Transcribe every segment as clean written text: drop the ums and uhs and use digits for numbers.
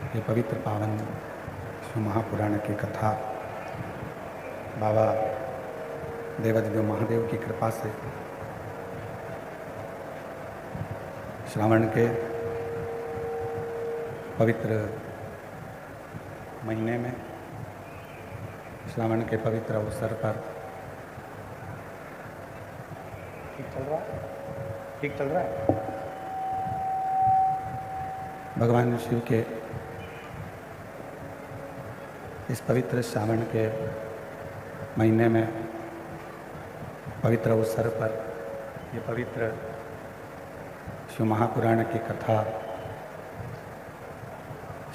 ये पवित्र पावन महापुराण की कथा बाबा देवाधिदेव महादेव की कृपा से श्रावण के पवित्र महीने में, श्रावण के पवित्र अवसर पर ठीक चल रहा है। भगवान शिव के इस पवित्र श्रावण के महीने में पवित्र अवसर पर ये पवित्र शिव महापुराण की कथा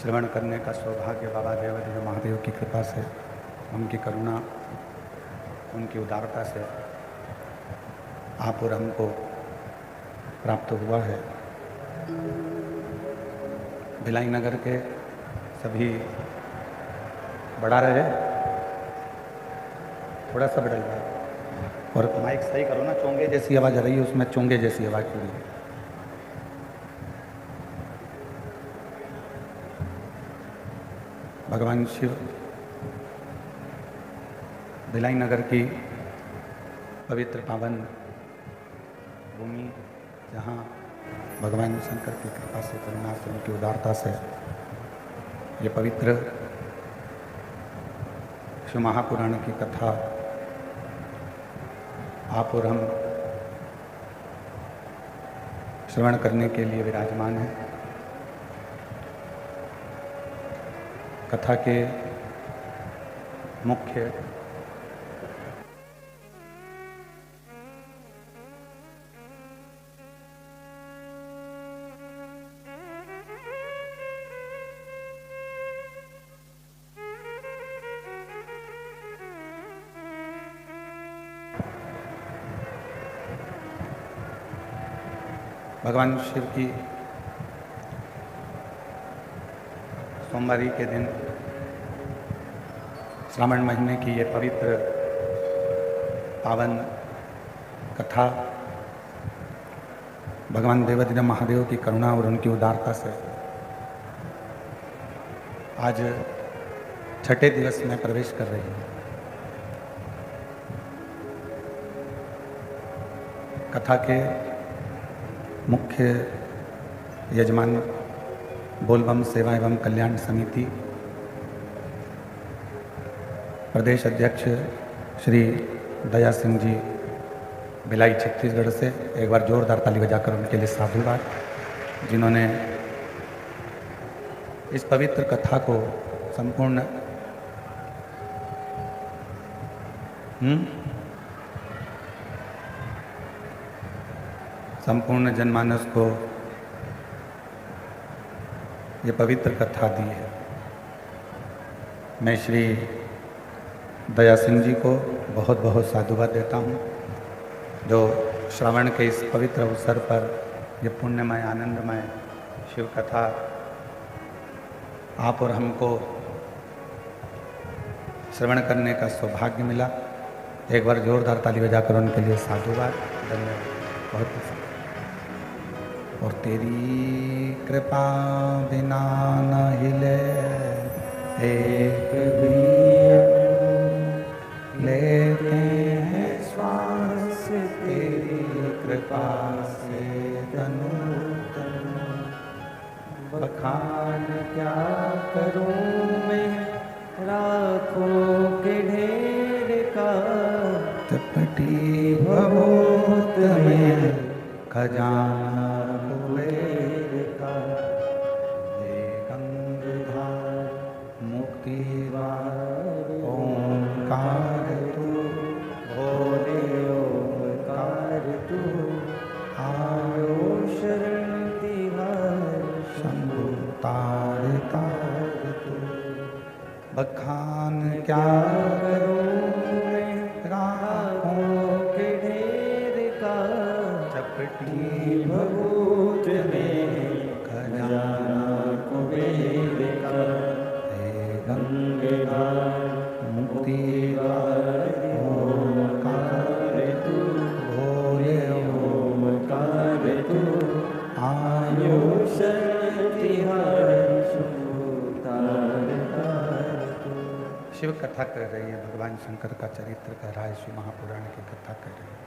श्रवण करने का सौभाग्य बाबा देवाधिदेव महादेव की कृपा से, उनकी करुणा, उनकी उदारता से आप और हमको प्राप्त हुआ है। भिलाई नगर के सभी बढ़ा रहे, थोड़ा सा बढ़ा रहा है और माइक सही करो ना, चोंगे जैसी आवाज़ आ रही है, उसमें चोंगे जैसी आवाज़ हो रही है। भगवान शिव भिलाई नगर की पवित्र पावन भूमि, जहाँ भगवान शंकर की कृपा से, करुणा से, उनकी उदारता से ये पवित्र शिव महापुराण की कथा आप और हम श्रवण करने के लिए विराजमान हैं। कथा के मुख्य भगवान शिव की सोमवारी के दिन श्रावण महीने की ये पवित्र पावन कथा भगवान देवाधिदेव महादेव की करुणा और उनकी उदारता से आज छठे दिवस में प्रवेश कर रही है। कथा के मुख्य यजमान बोलबम सेवा एवं कल्याण समिति प्रदेश अध्यक्ष श्री दया सिंह जी भिलाई छत्तीसगढ़ से, एक बार जोरदार ताली बजाकर उनके लिए साधुवाद, जिन्होंने इस पवित्र कथा को संपूर्ण जनमानस को ये पवित्र कथा दी है। मैं श्री दया सिंह जी को बहुत बहुत साधुवाद देता हूँ, जो श्रावण के इस पवित्र अवसर पर ये पुण्यमय, आनंदमय शिव कथा आप और हमको श्रवण करने का सौभाग्य मिला। एक बार जोरदार ताली बजाकर उनके लिए साधुवाद, धन्यवाद, बहुत पसंद। और तेरी कृपा बिना न हिले एक भी लेते हैं श्वास, तेरी कृपा से तनु तनु। बखान क्या करूं मैं राखों के ढेर का, चपटी भभूत में खजाना कुबेर का। हे गंगाधार मुक्तिवार ओंकार तू, भोले ओंकार तू। आयो शरण तिहार शंभु तार तार तू। बखान क्या करूं मैं राहों के ढेर का, चपटी भभूत में खजाना कुबेर का। हे गंगाधार मुक्तिवार ओंकार तू, भोले ओंकार तू। आयो शरण तिहार शंभु शिव कथा कर रही है, भगवान शंकर का चरित्र कह रहा है, शिव महापुराण की कथा कर रही है।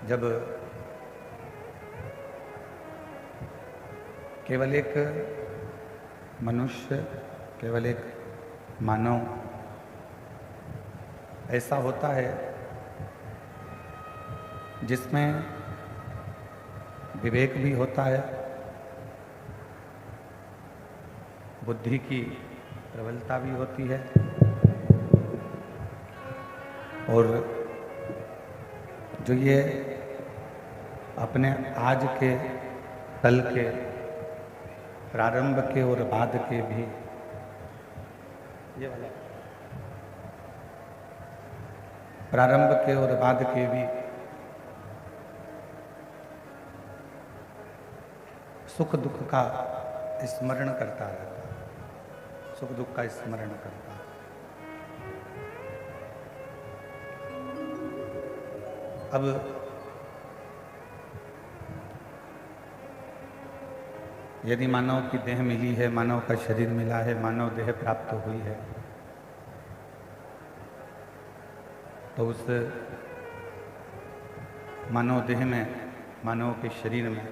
जब केवल एक मनुष्य, केवल एक मानव ऐसा होता है जिसमें विवेक भी होता है, बुद्धि की प्रबलता भी होती है, और जो ये अपने आज के, कल के, प्रारंभ के और बाद के भी, ये वाला प्रारंभ के और बाद के भी सुख दुख का स्मरण करता रहता है, सुख दुख का स्मरण करता है। अब यदि मानव की देह मिली है, मानव का शरीर मिला है, मानव देह प्राप्त हुई है, तो उस मानव देह में, मानव के शरीर में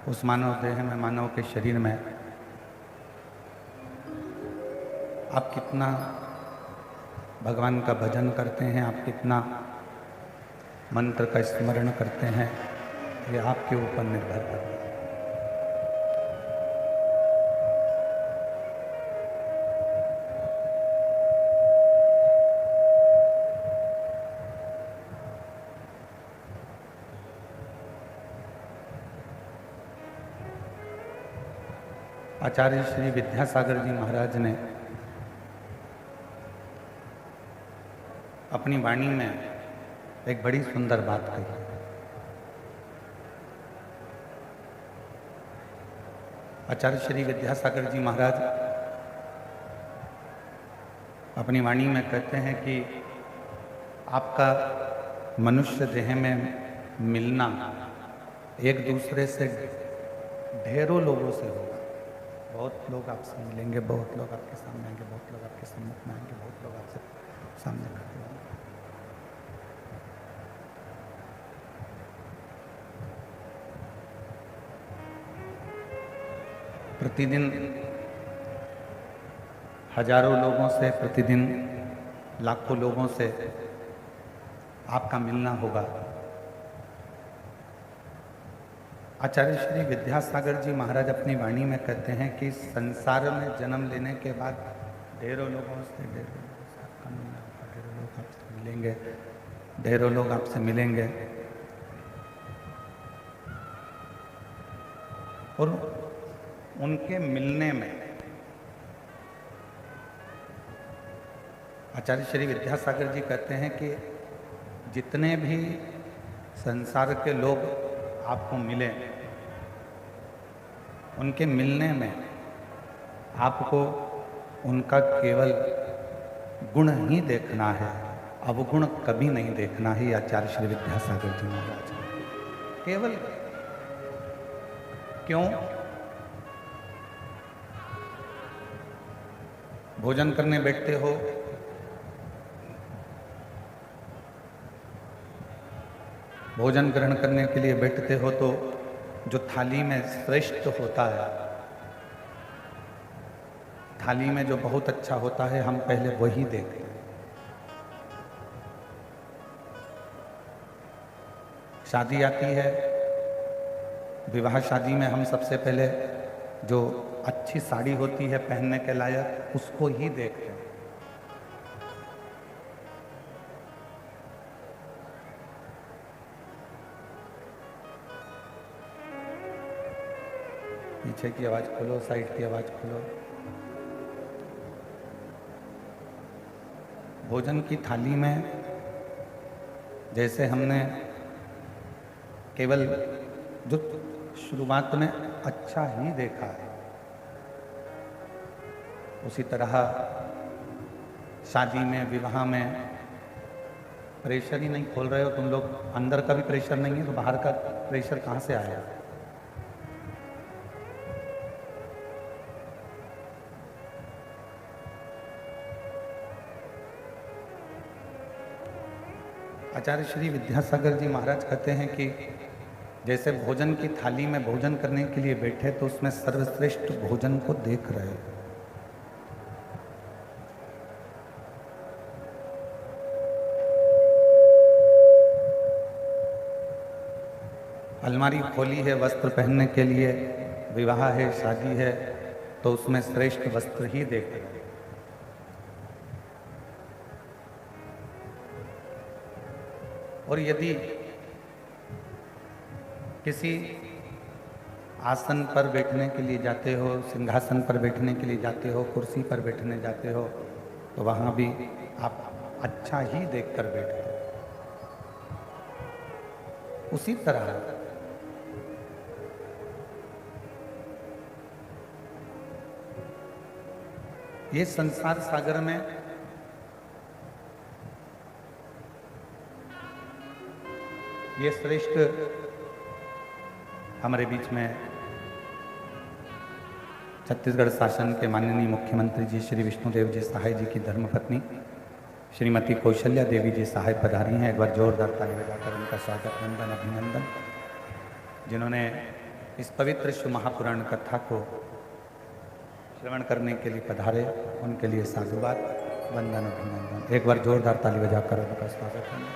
उस मानव देह में, मानव के शरीर में आप कितना भगवान का भजन करते हैं, आप कितना मंत्र का स्मरण करते हैं, ये आपके ऊपर निर्भर करता है। आचार्य श्री विद्यासागर जी महाराज ने अपनी वाणी में एक बड़ी सुंदर बात कही। आचार्य श्री विद्यासागर जी महाराज अपनी वाणी में कहते हैं कि आपका मनुष्य देह में मिलना एक दूसरे से ढेरों लोगों से होगा। बहुत लोग आपसे मिलेंगे, बहुत लोग आपके सामने आएंगे, बहुत लोग आपके सम्मुख में आएंगे, बहुत लोग आपसे सामने खड़े होंगे। प्रतिदिन हजारों लोगों से, प्रतिदिन लाखों लोगों से आपका मिलना होगा। आचार्य श्री विद्यासागर जी महाराज अपनी वाणी में कहते हैं कि संसार में जन्म लेने के बाद ढेरों लोगों से आपका मिलना होगा, ढेरों लोग आपसे मिलेंगे, ढेरों लोग आपसे मिलेंगे। और उनके मिलने में आचार्य श्री विद्यासागर जी कहते हैं कि जितने भी संसार के लोग आपको मिले, उनके मिलने में आपको उनका केवल गुण ही देखना है, अवगुण कभी नहीं देखना है। आचार्य श्री विद्यासागर जी महाराज केवल क्यों? भोजन करने बैठते हो, भोजन ग्रहण करने के लिए बैठते हो, तो जो थाली में श्रेष्ठ होता है, थाली में जो बहुत अच्छा होता है, हम पहले वही देखते हैं। शादी आती है, विवाह शादी में हम सबसे पहले जो अच्छी साड़ी होती है पहनने के लायक, उसको ही देखते हैं। पीछे की आवाज खोलो, साइड की आवाज खोलो। भोजन की थाली में जैसे हमने केवल जो शुरुआत में अच्छा ही देखा है, उसी तरह शादी में, विवाह में प्रेशर ही नहीं खोल रहे हो तुम लोग, अंदर का भी प्रेशर नहीं है तो बाहर का प्रेशर कहाँ से आया? आचार्य श्री विद्यासागर जी महाराज कहते हैं कि जैसे भोजन की थाली में भोजन करने के लिए बैठे तो उसमें सर्वश्रेष्ठ भोजन को देख रहे। अलमारी खोली है वस्त्र पहनने के लिए, विवाह है, शादी है, तो उसमें श्रेष्ठ वस्त्र ही देख रहे। और यदि किसी आसन पर बैठने के लिए जाते हो, सिंहासन पर बैठने के लिए जाते हो, कुर्सी पर बैठने जाते हो, तो वहाँ भी आप अच्छा ही देखकर बैठते हो। उसी तरह ये संसार सागर में ये श्रेष्ठ हमारे बीच में छत्तीसगढ़ शासन के माननीय मुख्यमंत्री जी श्री विष्णुदेव जी सहाय जी की धर्मपत्नी श्रीमती कौशल्या देवी जी सहाय पधारी हैं। एक बार जोरदार ताली बजाकर उनका स्वागत, वंदन, अभिनंदन। जिन्होंने इस पवित्र शिव महापुराण कथा को श्रवण करने के लिए पधारे, उनके लिए साधुवाद, वंदन, अभिनंदन। एक बार जोरदार ताली बजाकर उनका स्वागत करें।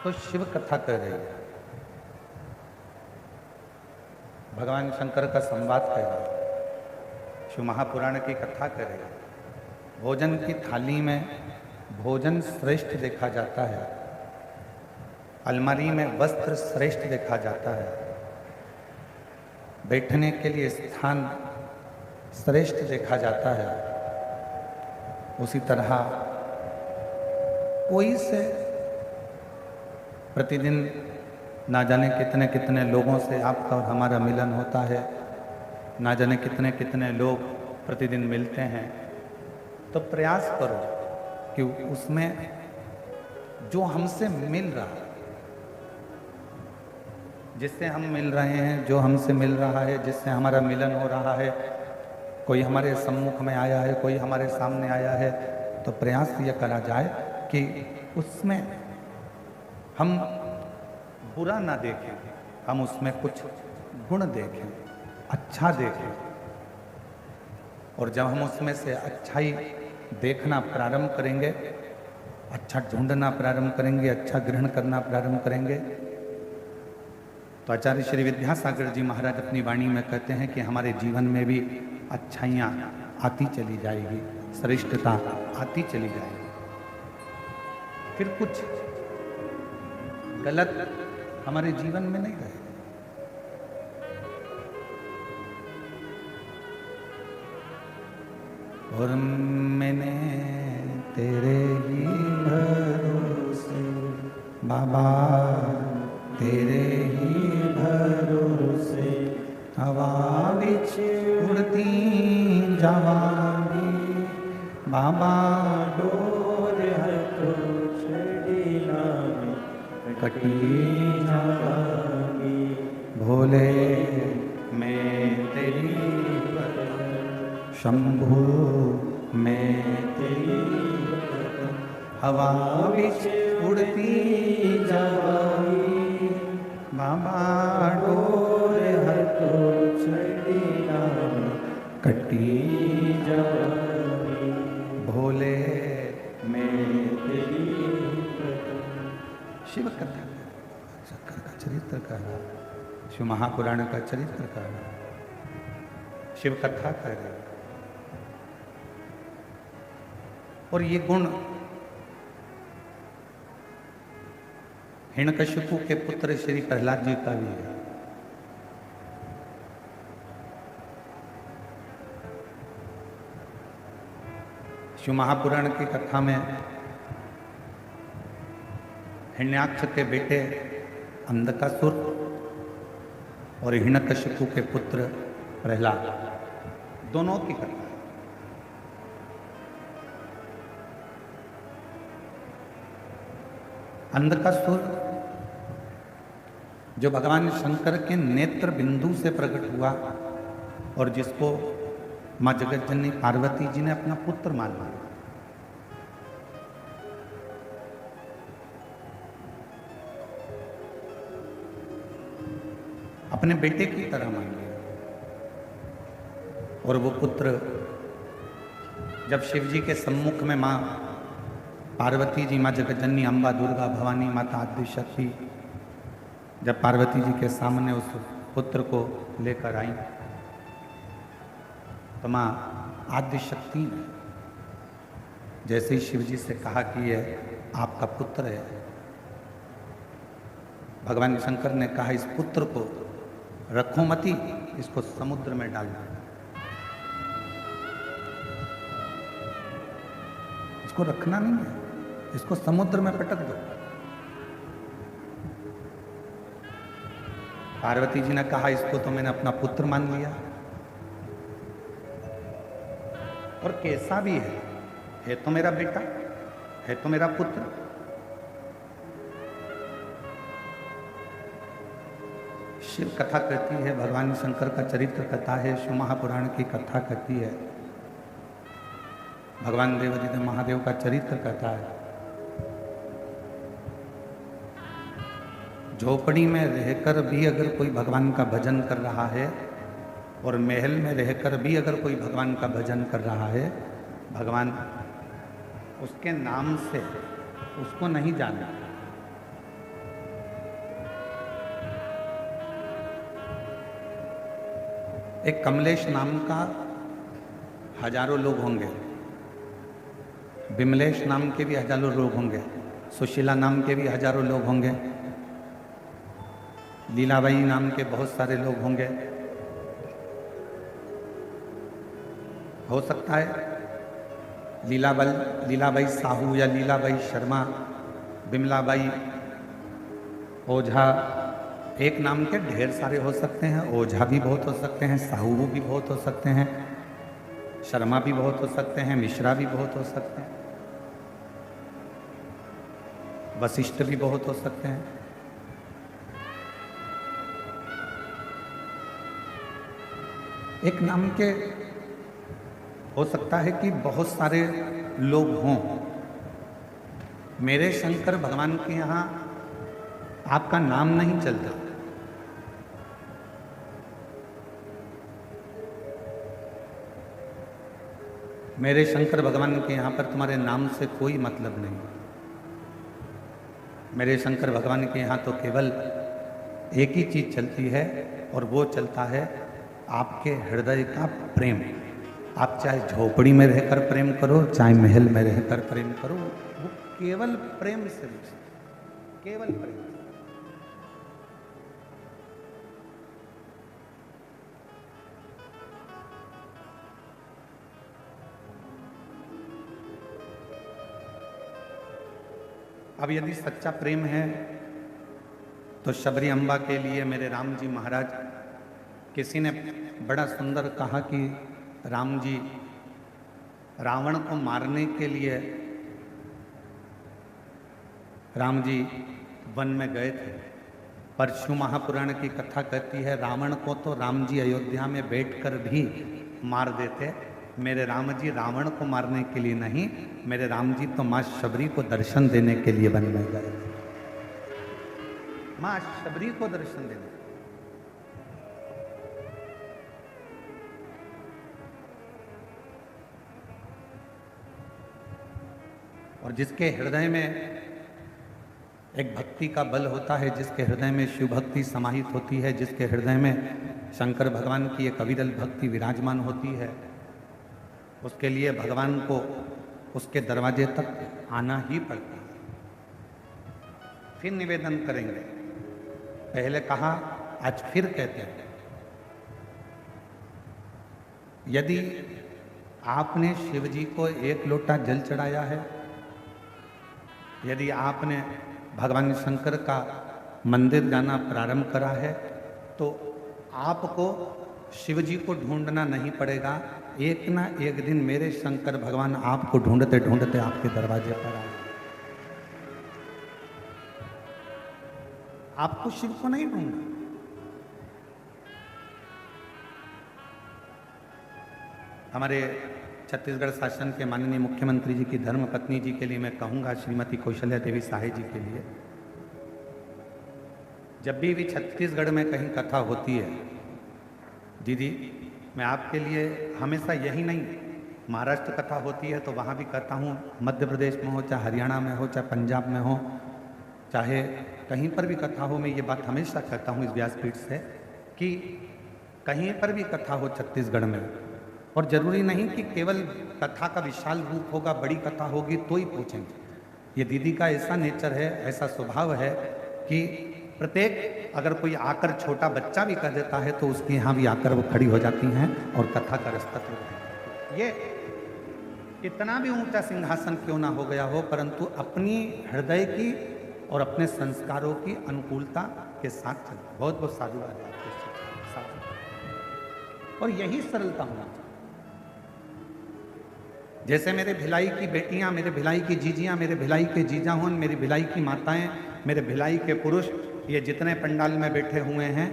तो शिव कथा कह रही है, भगवान शंकर का संवाद कह रहा है, शिव महापुराण की कथा कह रही है। भोजन की थाली में भोजन श्रेष्ठ देखा जाता है, अलमारी में वस्त्र श्रेष्ठ देखा जाता है, बैठने के लिए स्थान श्रेष्ठ देखा जाता है। उसी तरह कोई से प्रतिदिन ना जाने कितने कितने लोगों से आपका और हमारा मिलन होता है, ना जाने कितने कितने लोग प्रतिदिन मिलते हैं, तो प्रयास करो कि उसमें जो हमसे मिल रहा है, जिससे हम मिल रहे हैं, जो हमसे मिल रहा है, जिससे हमारा मिलन हो रहा है, कोई हमारे सम्मुख में आया है, कोई हमारे सामने आया है, तो प्रयास ये करा जाए कि उसमें हम बुरा ना देखें, हम उसमें कुछ गुण देखें, अच्छा देखें। और जब हम उसमें से अच्छाई देखना प्रारंभ करेंगे, अच्छा ढूंढना प्रारंभ करेंगे, अच्छा ग्रहण करना प्रारंभ करेंगे, तो आचार्य श्री विद्यासागर जी महाराज अपनी वाणी में कहते हैं कि हमारे जीवन में भी अच्छाइयाँ आती चली जाएगी, श्रेष्ठता आती चली जाएगी। फिर कुछ गलत हमारे जीवन में नहीं रहेगा। और मैंने तेरे ही भरोसे बाबा, तेरे ही भरोसे हवा बिच उड़ती जवानी बाबा, डोर है तो छड़ी नामी कटी जवानी। भोले मैं तेरी शंभू मैं तेरी हवा बिच उड़ती जवानी बाबा, डोर हर तो छड़ी नाम कटी जवानी। भोले मैं तेरी शिव कथा शंकर का चरित्र का, शिव महापुराण का चरित्र का, शिव कथा कर रहे। और ये गुण हिरण्यकशिपु के पुत्र श्री प्रहलाद जी का भी है। शिव महापुराण की कथा में हिरण्याक्ष के बेटे अंधकासुर और हिरण्यकशिपु के पुत्र प्रहलाद दोनों की कथा है। अंधकासुर जो भगवान शंकर के नेत्र बिंदु से प्रकट हुआ और जिसको माँ जगत जननी पार्वती जी ने अपना पुत्र मान लिया। अपने बेटे की तरह मान लिया। और वो पुत्र जब शिव जी के सम्मुख में माँ पार्वती जी, माँ जगत जननी, अम्बा, दुर्गा, भवानी माता, आदि शक्ति जब पार्वती जी के सामने उस पुत्र को लेकर आई तो माँ आदि शक्ति ने जैसे ही शिव जी से कहा कि ये आपका पुत्र है, भगवान शंकर ने कहा इस पुत्र को रखो मती, इसको समुद्र में डाल दो, इसको रखना नहीं है, इसको समुद्र में पटक दो। पार्वती जी ने कहा इसको तो मैंने अपना पुत्र मान लिया और कैसा भी है तो मेरा बेटा, है तो मेरा पुत्र। शिव कथा कहती है, भगवान शंकर का चरित्र कथा है, शिव महापुराण की कथा कहती है, भगवान देवादिदेव महादेव का चरित्र कथा है। झोपड़ी में रहकर भी अगर कोई भगवान का भजन कर रहा है और महल में रहकर भी अगर कोई भगवान का भजन कर रहा है, भगवान उसके नाम से उसको नहीं जाना। एक कमलेश नाम का हजारों लोग होंगे, विमलेश नाम के भी हजारों लोग होंगे, सुशीला नाम के भी हजारों लोग होंगे, लीलाबाई नाम के बहुत सारे लोग होंगे। हो सकता है लीलाबाई साहू या लीलाबाई शर्मा, विमलाबाई, ओझा, एक नाम के ढेर सारे हो सकते हैं। ओझा भी बहुत हो सकते हैं, साहू भी बहुत हो सकते हैं, शर्मा भी बहुत हो सकते हैं, मिश्रा भी बहुत हो सकते हैं, वशिष्ठ भी बहुत हो सकते हैं। एक नाम के हो सकता है कि बहुत सारे लोग हों। मेरे शंकर भगवान के यहाँ आपका नाम नहीं चलता, मेरे शंकर भगवान के यहाँ पर तुम्हारे नाम से कोई मतलब नहीं। मेरे शंकर भगवान के यहाँ तो केवल एक ही चीज चलती है और वो चलता है आपके हृदय का प्रेम। आप चाहे झोपड़ी में रहकर प्रेम करो, चाहे महल में रहकर प्रेम करो, वो केवल प्रेम से, केवल प्रेम। अब यदि सच्चा प्रेम है तो शबरी अम्बा के लिए मेरे राम जी महाराज, किसी ने बड़ा सुंदर कहा कि राम जी रावण को मारने के लिए राम जी वन में गए थे, पर शिव महापुराण की कथा कहती है रावण को तो राम जी अयोध्या में बैठकर भी मार देते। मेरे राम जी रावण को मारने के लिए नहीं, मेरे राम जी तो माँ शबरी को दर्शन देने के लिए वन में गए, माँ शबरी को दर्शन देने। और जिसके हृदय में एक भक्ति का बल होता है, जिसके हृदय में शिव भक्ति समाहित होती है, जिसके हृदय में शंकर भगवान की एक अविरल भक्ति विराजमान होती है, उसके लिए भगवान को उसके दरवाजे तक आना ही पड़ता है। फिर निवेदन करेंगे, पहले कहा आज फिर कहते हैं, यदि आपने शिव जी को एक लोटा जल चढ़ाया है, यदि आपने भगवान शंकर का मंदिर जाना प्रारंभ करा है, तो आपको शिव जी को ढूंढना नहीं पड़ेगा। एक ना एक दिन मेरे शंकर भगवान आपको ढूंढते ढूंढते आपके दरवाजे पर आए। आपको शिव को नहीं ढूंढना। हमारे छत्तीसगढ़ शासन के माननीय मुख्यमंत्री जी की धर्मपत्नी जी के लिए मैं कहूंगा, श्रीमती कौशल्या देवी साहे जी के लिए, जब भी छत्तीसगढ़ में कहीं कथा होती है दीदी, मैं आपके लिए हमेशा यही नहीं, महाराष्ट्र कथा होती है तो वहाँ भी कहता हूँ, मध्य प्रदेश में हो, चाहे हरियाणा में हो, चाहे पंजाब में हो, चाहे कहीं पर भी कथा हो, मैं ये बात हमेशा कहता हूँ इस व्यासपीठ से कि कहीं पर भी कथा हो छत्तीसगढ़ में, और ज़रूरी नहीं कि केवल कथा का विशाल रूप होगा, बड़ी कथा होगी तो ही पहुँचेंगे। ये दीदी का ऐसा नेचर है, ऐसा स्वभाव है कि प्रत्येक अगर कोई आकर छोटा बच्चा भी कह देता है तो उसके यहाँ भी आकर वो खड़ी हो जाती हैं और कथा का रस्तत्व। ये कितना भी ऊंचा सिंहासन क्यों ना हो गया हो, परंतु अपनी हृदय की और अपने संस्कारों की अनुकूलता के साथ चले। बहुत बहुत साधुवाद आपको। और यही सरलता होना चाहिए। जैसे मेरे भिलाई की बेटियां, मेरे भिलाई की जीजियां, मेरे भिलाई के जीजा हों, मेरी भिलाई की माताएं, मेरे भिलाई के पुरुष, ये जितने पंडाल में बैठे हुए हैं,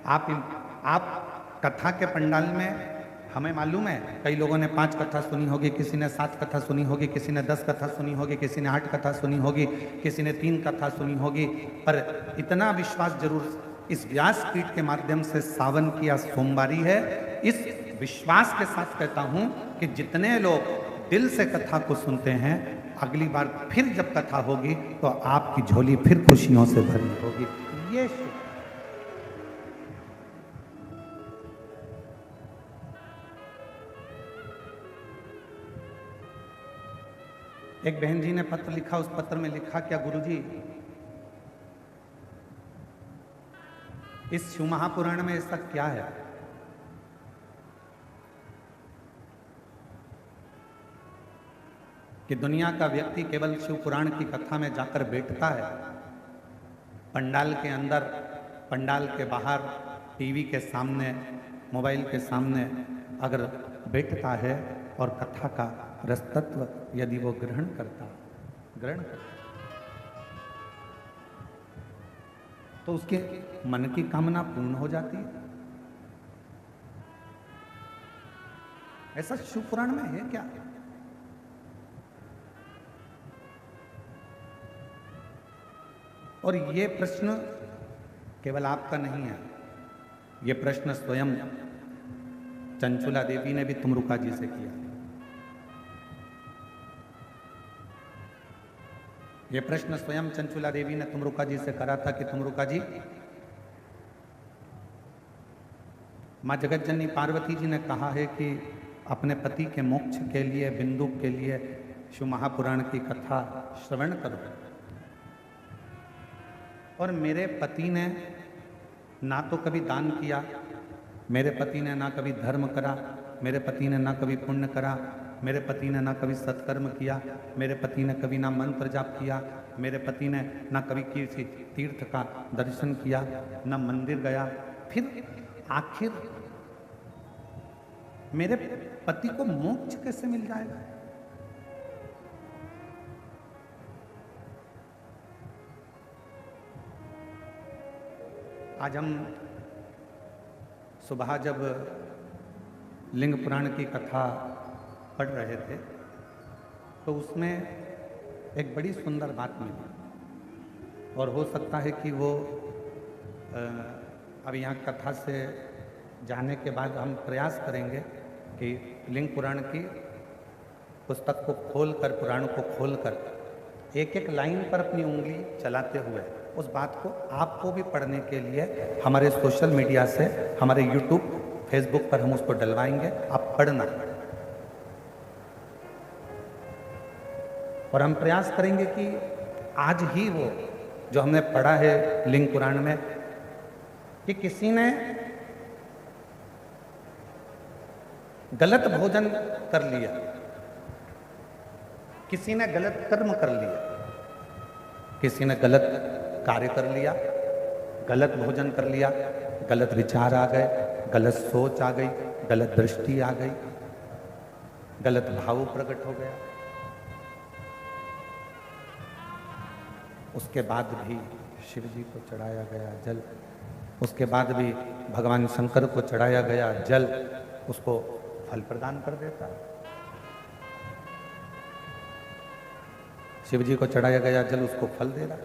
आप कथा के पंडाल में, हमें मालूम है कई लोगों ने 5 कथा सुनी होगी, किसी ने 7 कथा सुनी होगी, किसी ने 10 कथा सुनी होगी, किसी ने 8 कथा सुनी होगी, किसी ने 3 कथा सुनी होगी, पर इतना विश्वास जरूर इस व्यासपीठ के माध्यम से सावन की आज सोमवारी है, इस विश्वास के साथ कहता हूं कि जितने लोग दिल से कथा को सुनते हैं, अगली बार फिर जब कथा होगी तो आपकी झोली फिर खुशियों से भरी होगी। ये एक बहन जी ने पत्र लिखा, उस पत्र में लिखा, क्या गुरुजी इस शिव महापुराण में ऐसा क्या है कि दुनिया का व्यक्ति केवल शिव पुराण की कथा में जाकर बैठता है, पंडाल के अंदर, पंडाल के बाहर, टीवी के सामने, मोबाइल के सामने अगर बैठता है और कथा का रसतत्व यदि वो ग्रहण करता तो उसके मन की कामना पूर्ण हो जाती है। ऐसा शिव पुराण में है क्या? और ये प्रश्न केवल आपका नहीं है, ये प्रश्न स्वयं चंचुला देवी ने भी तुमरुका जी से किया। ये प्रश्न स्वयं चंचुला देवी ने तुमरुका जी से करा था कि तुमरुका जी, मां जगत जननी पार्वती जी ने कहा है कि अपने पति के मोक्ष के लिए, बिंदु के लिए शिव महापुराण की कथा श्रवण करो, और मेरे पति ने ना तो कभी दान किया, मेरे पति ने ना कभी धर्म करा, मेरे पति ने ना कभी पुण्य करा, मेरे पति ने ना कभी सत्कर्म किया, मेरे पति ने कभी ना मंत्र जाप किया, मेरे पति ने ना कभी किसी तीर्थ का दर्शन किया, ना मंदिर गया, फिर आखिर मेरे पति को मोक्ष कैसे मिल जाएगा? आज हम सुबह जब लिंग पुराण की कथा पढ़ रहे थे तो उसमें एक बड़ी सुंदर बात मिली, और हो सकता है कि वो अब यहाँ कथा से जाने के बाद हम प्रयास करेंगे कि लिंग पुराण की पुस्तक को खोलकर, पुराण को खोलकर एक एक लाइन पर अपनी उंगली चलाते हुए उस बात को आपको भी पढ़ने के लिए हमारे सोशल मीडिया से, हमारे यूट्यूब, फेसबुक पर हम उसको डलवाएंगे, आप पढ़ना। और हम प्रयास करेंगे कि आज ही वो जो हमने पढ़ा है लिंग पुराण में कि किसी ने गलत भोजन कर लिया, किसी ने गलत कर्म कर लिया, किसी ने गलत कार्य कर लिया, गलत भोजन कर लिया, गलत विचार आ गए, गलत सोच आ गई, गलत दृष्टि आ गई, गलत भाव प्रकट हो गया, उसके बाद भी शिव जी को चढ़ाया गया जल, उसके बाद भी भगवान शंकर को चढ़ाया गया जल उसको फल प्रदान कर देता है। शिव जी को चढ़ाया गया जल उसको फल दे रहा है।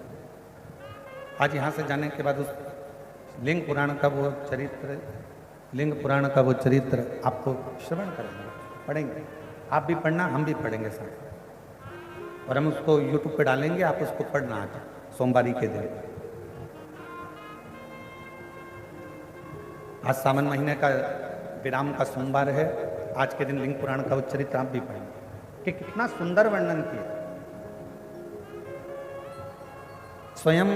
आज यहाँ से जाने के बाद उस लिंग पुराण का वो चरित्र, लिंग पुराण का वो चरित्र आपको श्रवण करेंगे, पढ़ेंगे। आप भी पढ़ना, हम भी पढ़ेंगे साथ, और हम उसको यूट्यूब पे डालेंगे, आप उसको पढ़ना आज सोमवारी के दिन। आज सावन महीने का विराम का सोमवार है। आज के दिन लिंग पुराण का वो चरित्र आप भी पढ़ेंगे कि कितना सुंदर वर्णन किया। स्वयं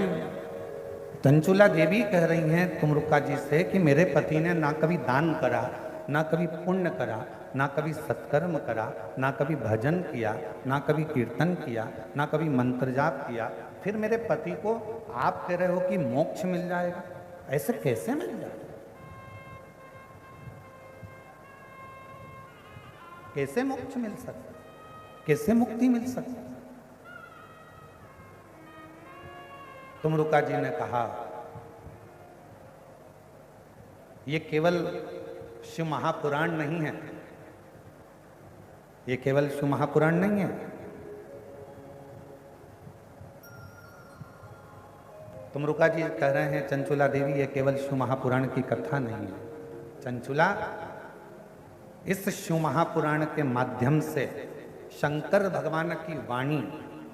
चंचुला देवी कह रही हैं तुमरुका जी से कि मेरे पति ने ना कभी दान करा, ना कभी पुण्य करा, ना कभी सत्कर्म करा, ना कभी भजन किया, ना कभी कीर्तन किया, ना कभी मंत्र जाप किया, फिर मेरे पति को आप कह रहे हो कि मोक्ष मिल जाएगा। ऐसे कैसे मिल जाएगा? कैसे मोक्ष मिल सकता? कैसे मुक्ति मिल सकती? तुमरुका जी ने कहा ये केवल शिव महापुराण नहीं है, ये केवल शिव महापुराण नहीं है। तुमरुका जी कह रहे हैं चंचुला देवी ये केवल शिव महापुराण की कथा नहीं है। चंचुला, इस शिव महापुराण के माध्यम से शंकर भगवान की वाणी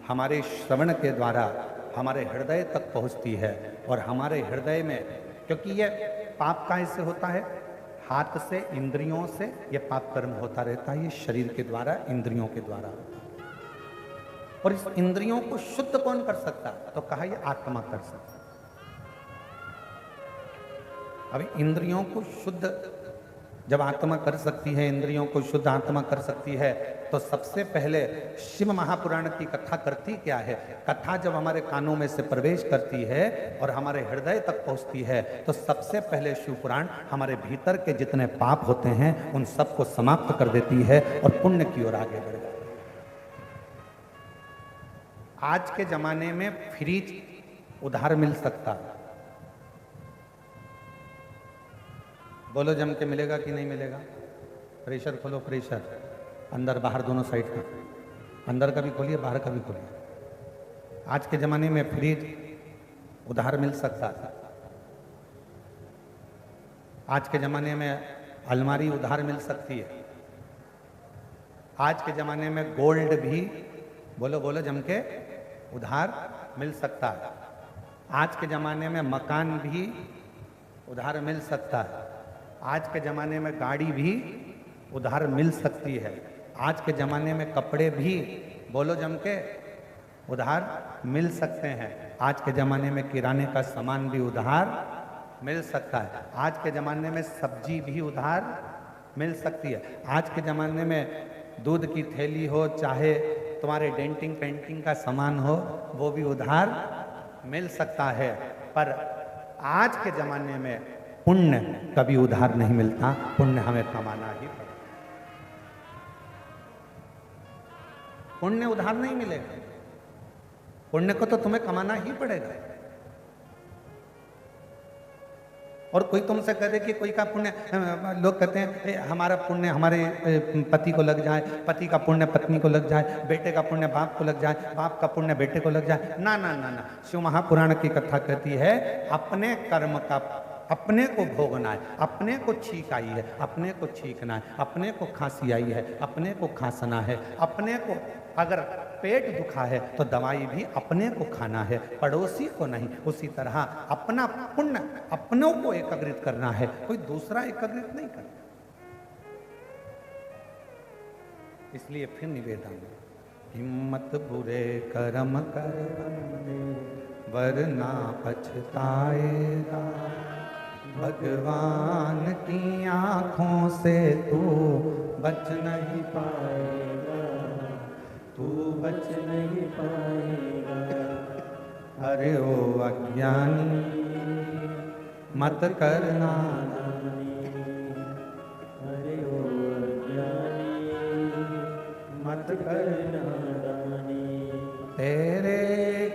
हमारे श्रवण के द्वारा हमारे हृदय तक पहुंचती है, और हमारे हृदय में, क्योंकि ये पाप का ऐसे होता है, हाथ से इंद्रियों से ये पाप कर्म होता रहता है, ये शरीर के द्वारा, इंद्रियों के द्वारा। और इस इंद्रियों को शुद्ध कौन कर सकता? तो कहा ये आत्मा कर सकता। अब इंद्रियों को शुद्ध जब आत्मा कर सकती है, इंद्रियों को शुद्ध आत्मा कर सकती है, तो सबसे पहले शिव महापुराण की कथा करती क्या है? कथा जब हमारे कानों में से प्रवेश करती है और हमारे हृदय तक पहुंचती है, तो सबसे पहले शिव पुराण हमारे भीतर के जितने पाप होते हैं उन सबको समाप्त कर देती है और पुण्य की ओर आगे बढ़ जाती है। आज के जमाने में फ्रिज उधार मिल सकता है, बोलो जम के मिलेगा कि नहीं मिलेगा? प्रेशर खोलो, प्रेशर अंदर बाहर दोनों साइड का, अंदर का भी खोलिए, बाहर का भी खोलिए। आज के ज़माने में फ्रिज उधार मिल सकता है। आज के ज़माने में अलमारी उधार मिल सकती है। आज के ज़माने में गोल्ड भी, बोलो बोलो जम के, उधार मिल सकता है। आज के ज़माने में मकान भी उधार मिल सकता है। आज के ज़माने में गाड़ी भी उधार मिल सकती है। आज के ज़माने में कपड़े भी, बोलो जम के, उधार मिल सकते हैं। आज के ज़माने में किराने का सामान भी उधार मिल सकता है। आज के ज़माने में सब्जी भी उधार मिल सकती है। आज के ज़माने में दूध की थैली हो, चाहे तुम्हारे डेंटिंग पेंटिंग का सामान हो, वो भी उधार मिल सकता है। पर आज के ज़माने में पुण्य कभी उधार नहीं मिलता, पुण्य हमें कमाना ही पड़ेगा। पुण्य उधार नहीं मिलेगा, पुण्य को तो तुम्हें कमाना ही पड़ेगा। और कोई तुमसे कह दे कि कोई का पुण्य, लोग कहते हैं हमारा पुण्य हमारे पति को लग जाए, पति का पुण्य पत्नी को लग जाए, बेटे का पुण्य बाप को लग जाए, बाप का पुण्य बेटे को लग जाए। ना ना ना ना, शिव महापुराण की कथा कहती है अपने कर्म का अपने को भोगना है, अपने को छींक आई है, अपने को छींकना है, अपने को खांसी आई है, अपने को खांसना है, अपने को अगर पेट दुखा है तो दवाई भी अपने को खाना है, पड़ोसी को नहीं। उसी तरह अपना पुण्य अपनों को एकत्रित करना है, कोई दूसरा एकत्रित नहीं करना। इसलिए फिर निवेदन, हिम्मत बुरे कर्म कर वरना पछताएगा, भगवान की आंखों से तू बच नहीं पाएगा, तू बच नहीं पाएगा। अरे ओ अज्ञानी मत करना, अरे ओ अज्ञानी मत करना, तेरे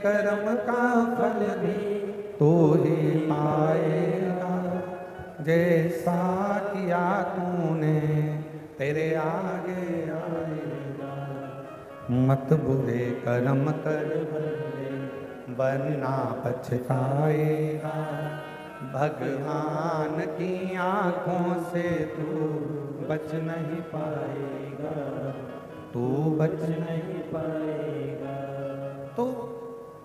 कर्म का फल भी तू ही पाएगा, जैसा किया तूने तेरे आगे आएगा। मत बुरे कर्म कर वरना पछताएगा, भगवान की आंखों से तू बच नहीं पाएगा, तू बच नहीं पाएगा। तो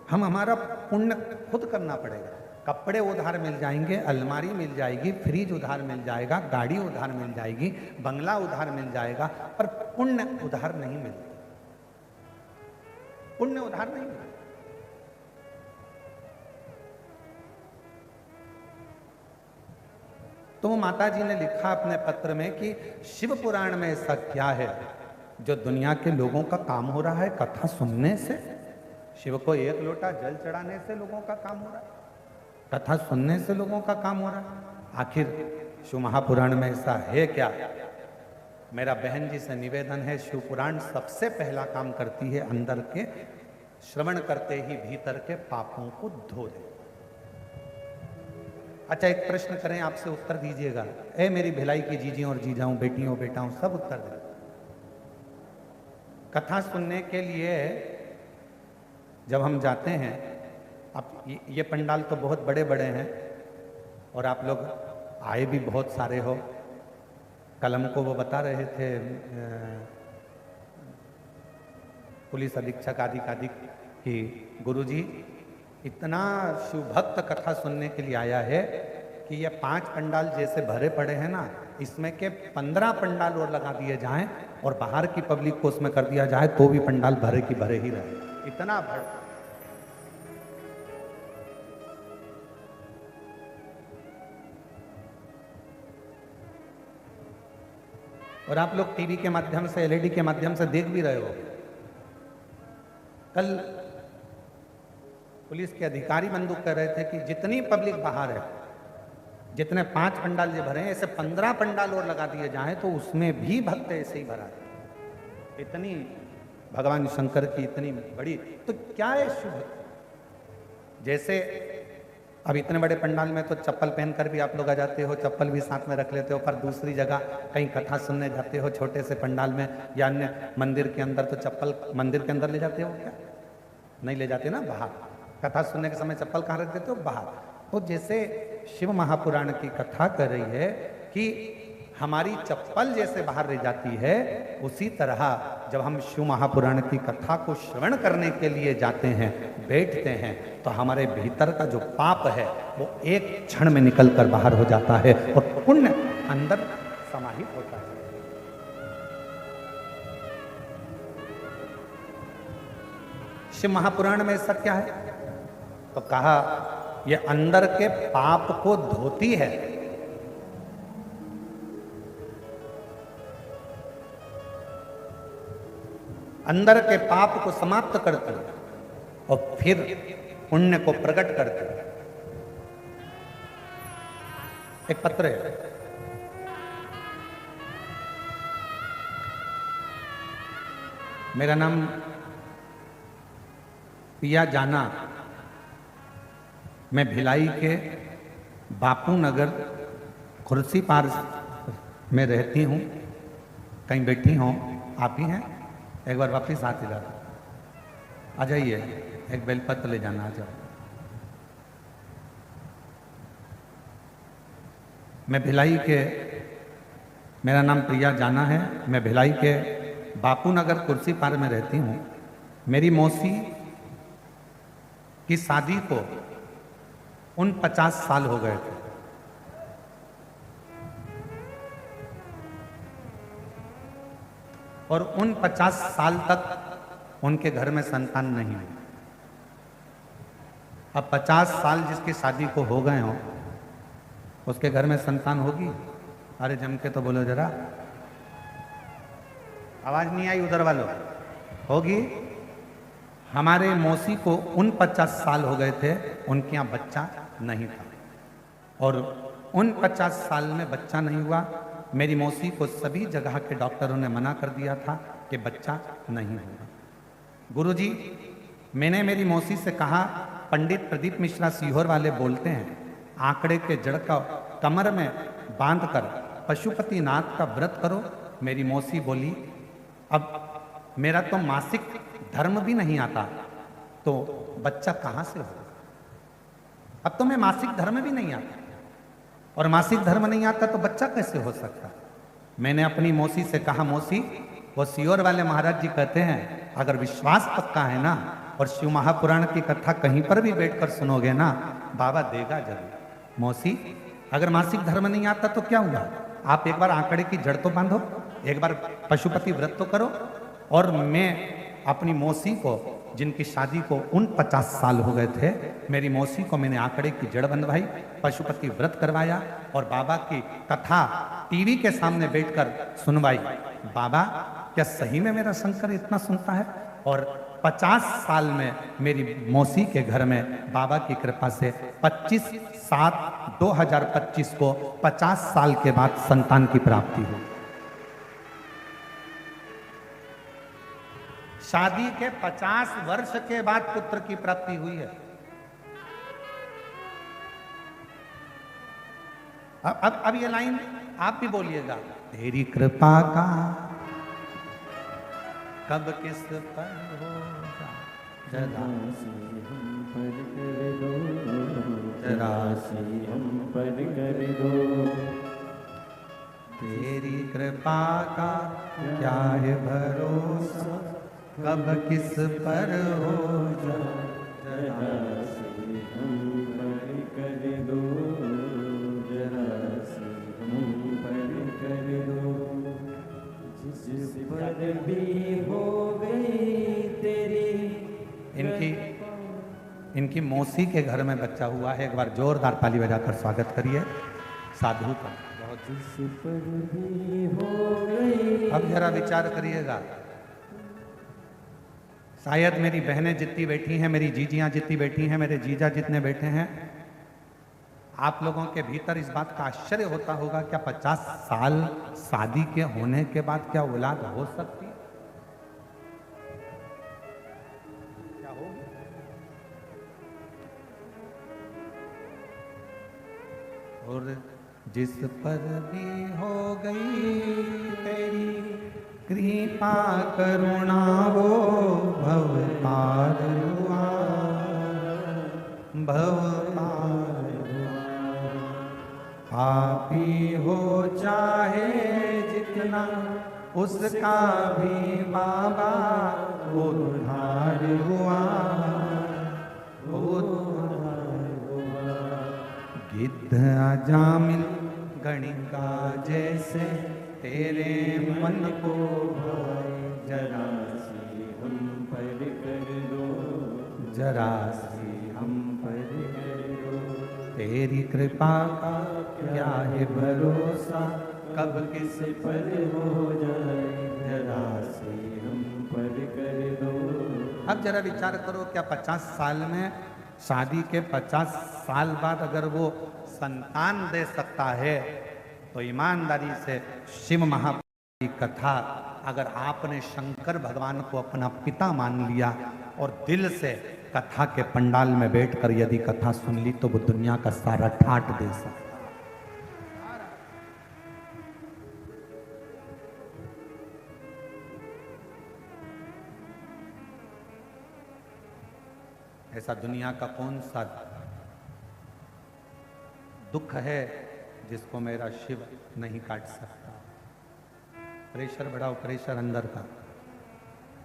हम हमारा पुण्य खुद करना पड़ेगा। कपड़े उधार मिल जाएंगे, अलमारी मिल जाएगी, फ्रिज उधार मिल जाएगा, गाड़ी उधार मिल जाएगी, बंगला उधार मिल जाएगा, पर पुण्य उधार नहीं मिलता। पुण्य उधार नहीं मिलता। तो माता जी ने लिखा अपने पत्र में कि शिव पुराण में ऐसा क्या है जो दुनिया के लोगों का काम हो रहा है कथा सुनने से। शिव को एक लोटा जल चढ़ाने से लोगों का काम हो रहा है, कथा सुनने से लोगों का काम हो रहा है। आखिर शिव महापुराण में ऐसा है क्या? मेरा बहन जी से निवेदन है, शिव पुराण सबसे पहला काम करती है, अंदर के श्रवण करते ही भीतर के पापों को धो दे। अच्छा, एक प्रश्न करें, आपसे उत्तर दीजिएगा। ए मेरी भिलाई की जीजियों और जीजाओं, बेटियों बेटाओं, सब उत्तर दें। कथा सुनने के लिए जब हम जाते हैं, अब ये पंडाल तो बहुत बड़े बड़े हैं और आप लोग आए भी बहुत सारे हो। कल हमको वो बता रहे थे पुलिस अधीक्षक आदि कि गुरुजी इतना शिव भक्त कथा सुनने के लिए आया है कि ये 5 पंडाल जैसे भरे पड़े हैं ना, इसमें के 15 पंडाल और लगा दिए जाएं और बाहर की पब्लिक को उसमें कर दिया जाए तो भी पंडाल भरे की भरे ही रहे। इतना भर। और आप लोग टीवी के माध्यम से, एलईडी के माध्यम से देख भी रहे हो। कल पुलिस के अधिकारी बंदूक कर रहे थे कि जितनी पब्लिक बाहर है, जितने 5 पंडाल जो भरे हैं, ऐसे 15 पंडाल और लगा दिए जाएं तो उसमें भी भक्त ऐसे ही भरा है। इतनी भगवान शंकर की इतनी बड़ी, तो क्या है शिव भक्त? जैसे अब इतने बड़े पंडाल में तो चप्पल पहनकर भी आप लोग आ जाते हो, चप्पल भी साथ में रख लेते हो, पर दूसरी जगह कहीं कथा सुनने जाते हो छोटे से पंडाल में या अन्य मंदिर के अंदर, तो चप्पल मंदिर के अंदर ले जाते हो क्या? नहीं ले जाते ना, बाहर। कथा सुनने के समय चप्पल कहाँ रख देते हो? बाहर। तो जैसे शिव महापुराण की कथा कर रही है कि हमारी चप्पल जैसे बाहर रह जाती है, उसी तरह जब हम शिव महापुराण की कथा को श्रवण करने के लिए जाते हैं, बैठते हैं, तो हमारे भीतर का जो पाप है वो एक क्षण में निकल कर बाहर हो जाता है और पुण्य अंदर समाहित होता है। शिव महापुराण में ऐसा क्या है? तो कहा ये अंदर के पाप को धोती है। अंदर के पाप को समाप्त करती है और फिर पुण्य को प्रकट करती है। एक पत्र है, मेरा नाम पिया जाना, मैं भिलाई के बापू नगर खुर्सी पार में रहती हूँ। कहीं बैठी हो आप ही हैं? एक बार वापिस हाथ हिला दो, आ जाइए, एक बेलपत्र ले जाना, आ जाओ। मैं भिलाई के, मेरा नाम प्रिया जाना है, मैं भिलाई के बापू नगर कुर्सी पार में रहती हूँ। मेरी मौसी की शादी को 49 साल हो गए थे। और 49 साल तक उनके घर में संतान नहीं हुई। अब 50 साल जिसकी शादी को हो गए हो, उसके घर में संतान होगी? अरे जम के तो बोलो जरा, आवाज नहीं आई उधर वालों। होगी? हमारे मौसी को 49 साल हो गए थे, उनके यहाँ बच्चा नहीं था। और 49 साल में बच्चा नहीं हुआ। मेरी मौसी को सभी जगह के डॉक्टरों ने मना कर दिया था कि बच्चा नहीं होगा। गुरुजी, मैंने मेरी मौसी से कहा पंडित प्रदीप मिश्रा सीहोर वाले बोलते हैं, आंकड़े के जड़ का कमर में बांधकर पशुपति नाथ का व्रत करो। मेरी मौसी बोली, अब मेरा तो मासिक धर्म भी नहीं आता, तो बच्चा कहां से हो? अब तो मैं मासिक धर्म भी नहीं आता, और मासिक धर्म नहीं आता तो बच्चा कैसे हो सकता? मैंने अपनी मौसी से कहा, मौसी, वो सीहोर वाले महाराज जी कहते हैं, अगर विश्वास पक्का है ना और शिव महापुराण की कथा कहीं पर भी बैठकर सुनोगे ना, बाबा देगा जरूर। मौसी, अगर मासिक धर्म नहीं आता तो क्या हुआ? आप एक बार आंकड़े की जड़ तो बांधो, एक बार पशुपति व्रत तो करो। और मैं अपनी मौसी को, जिनकी शादी को 49 साल हो गए थे, मेरी मौसी को मैंने आंकड़े की जड़ बंधवाई, पशुपति व्रत करवाया और बाबा की कथा टीवी के सामने बैठकर सुनवाई। बाबा, क्या सही में मेरा शंकर इतना सुनता है? और 50 साल में मेरी मौसी के घर में बाबा की कृपा से 25/7/2025 को 50 साल के बाद संतान की प्राप्ति हुई। शादी के 50 वर्ष के बाद पुत्र की प्राप्ति हुई है। अब ये लाइन आप भी बोलिएगा, तेरी कृपा का कब किस पर होगा, जरा हम पर कर दो, जरा सी हम पर कर दो। तेरी कृपा का क्या है भरोसा, कब किस पर होगा, जरा सी हम पर कर दो, जरा सी हम पर कर दो। जिस पर भी हो गई तेरी। इनकी मौसी के घर में बच्चा हुआ है। एक बार जोरदार ताली बजाकर स्वागत करिए साधु का। जिस पर भी हो गई। अब जरा विचार करिएगा, शायद मेरी बहनें जितनी बैठी हैं, मेरी जीजियां जितनी बैठी हैं, मेरे जीजा जितने बैठे हैं, आप लोगों के भीतर इस बात का आश्चर्य होता होगा, क्या 50 साल शादी के होने के बाद क्या औलाद हो सकती है? क्या होगी? और जिस पर भी हो गई तेरी कृपा करुणा, वो भव पार हुआ, भव पार हुआ। पापी हो चाहे जितना, उसका भी बाबा उद्धार हुआ, उद्धार हुआ। गिद्ध अजामिल गणिका जैसे तेरे मन को भाए, जरा सी हम पर कर दो, जरा सी हम पर कर दो। तेरी कृपा का क्या है भरोसा, कब किस पर हो जाए, जरा सी हम पर कर दो। अब जरा विचार करो, क्या 50 साल में, शादी के 50 साल बाद अगर वो संतान दे सकता है, तो ईमानदारी से शिव महापुराण की कथा, अगर आपने शंकर भगवान को अपना पिता मान लिया और दिल से कथा के पंडाल में बैठकर यदि कथा सुन ली, तो वो दुनिया का सारा ठाट दे सकता। ऐसा दुनिया का कौन सा दुख है जिसको मेरा शिव नहीं काट सकता? प्रेशर बढ़ाओ, प्रेशर अंदर का।